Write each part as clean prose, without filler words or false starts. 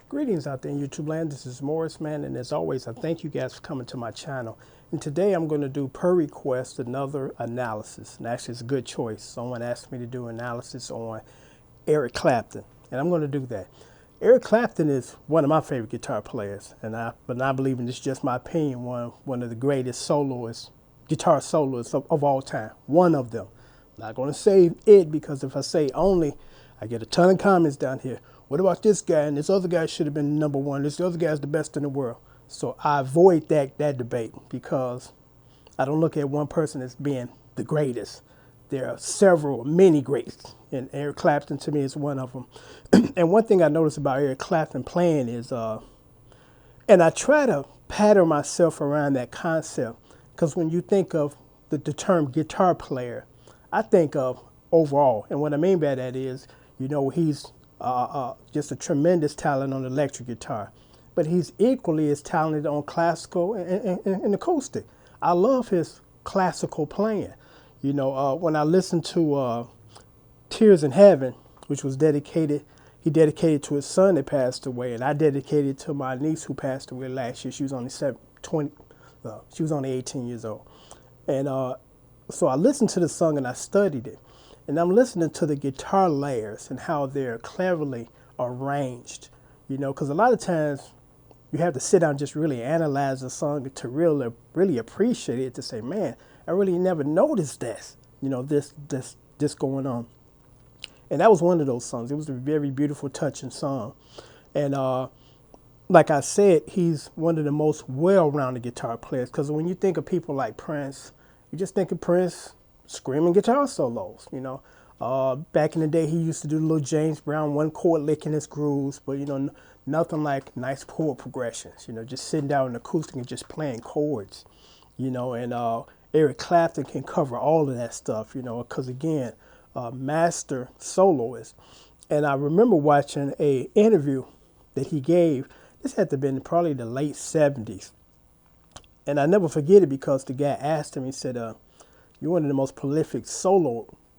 Greetings out there in YouTube land. This is Morris, man, and as always, I thank you guys for coming to my channel. And today I'm going to do, per request, another analysis. And actually, it's a good choice. Someone asked me to do analysis on Eric Clapton, and I'm going to do that. Eric Clapton is one of my favorite guitar players, but I believe, and this is just my opinion, one of the greatest soloists, guitar soloists of all time. One of them. I'm not going to say it, because if I say only, I get a ton of comments down here. What about this guy? And this other guy should have been number one. This other guy's the best in the world. So I avoid that debate, because I don't look at one person as being the greatest. There are many greats, and Eric Clapton to me is one of them. And one thing I noticed about Eric Clapton playing is, and I try to pattern myself around that concept, because when you think of the term guitar player, I think of overall. And what I mean by that is, he's just a tremendous talent on electric guitar, but he's equally as talented on classical and acoustic. I love his classical playing. When I listened to Tears in Heaven, which was he dedicated to his son that passed away, and I dedicated to my niece who passed away last year. She was only 18 years old. And so I listened to the song and I studied it. And I'm listening to the guitar layers and how they're cleverly arranged, because a lot of times you have to sit down and just really analyze the song to really appreciate it, to say, man, I really never noticed this, this going on. And that was one of those songs. It was a very beautiful, touching song. And like I said, he's one of the most well-rounded guitar players, because when you think of people like Prince, you just think of Prince screaming guitar solos. Back in the day, he used to do the little James Brown one chord lick in his grooves, but nothing like nice chord progressions. Just sitting down in acoustic and just playing chords. And Eric Clapton can cover all of that stuff. Because again, master soloist. And I remember watching a interview that he gave. This had to have been probably the late 70s. And I never forget it, because the guy asked him, he said, you're one of the most prolific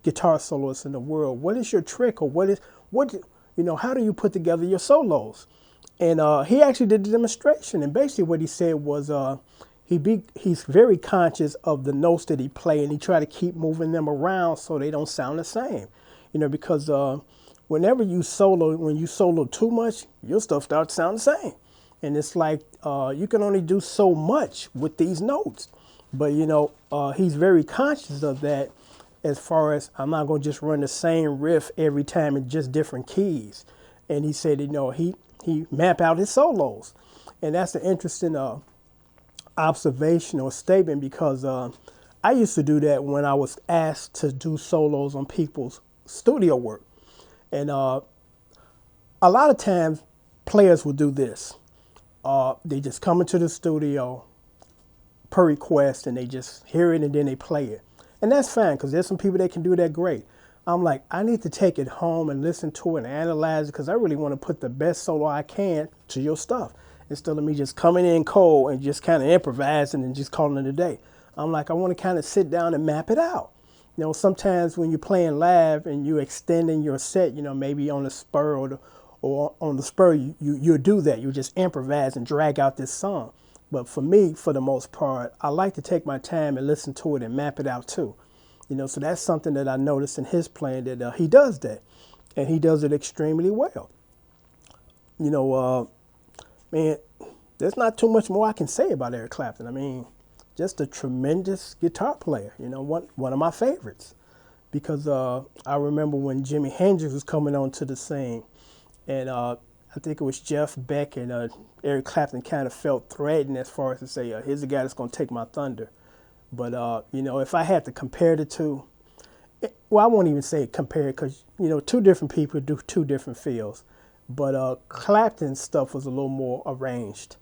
guitar soloists in the world. What is your trick, or how do you put together your solos? And he actually did the demonstration. And basically what he said was he's very conscious of the notes that he play, and he try to keep moving them around so they don't sound the same. Because whenever when you solo too much, your stuff starts to sound the same. And it's like you can only do so much with these notes. But, he's very conscious of that, as far as I'm not going to just run the same riff every time in just different keys. And he said, he mapped out his solos. And that's an interesting observation or statement, because I used to do that when I was asked to do solos on people's studio work. And a lot of times players will do this. They just come into the studio per request, and they just hear it and then they play it. And that's fine, because there's some people that can do that great. I'm like, I need to take it home and listen to it and analyze it, because I really want to put the best solo I can to your stuff, instead of me just coming in cold and just kind of improvising and just calling it a day. I'm like, I want to kind of sit down and map it out. Sometimes when you're playing live and you're extending your set, maybe on the spur or on the spur, you'll do that. You just improvise and drag out this song. But for me, for the most part, I like to take my time and listen to it and map it out too. So that's something that I noticed in his playing, that he does that. And he does it extremely well. Man, there's not too much more I can say about Eric Clapton. I mean, just a tremendous guitar player, one of my favorites. Because I remember when Jimi Hendrix was coming onto the scene, and I think it was Jeff Beck and Eric Clapton kind of felt threatened, as far as to say, here's the guy that's going to take my thunder. But, if I had to compare the two, well, I won't even say compare, because, two different people do two different feels. But Clapton's stuff was a little more arranged,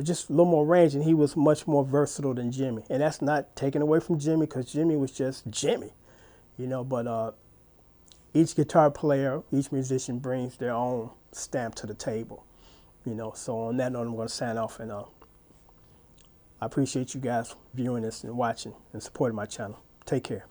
just a little more arranged, and he was much more versatile than Jimmy. And that's not taken away from Jimmy, because Jimmy was just Jimmy, but each guitar player, each musician brings their own stamp to the table, So on that note, I'm going to sign off, and I appreciate you guys viewing this and watching and supporting my channel. Take care.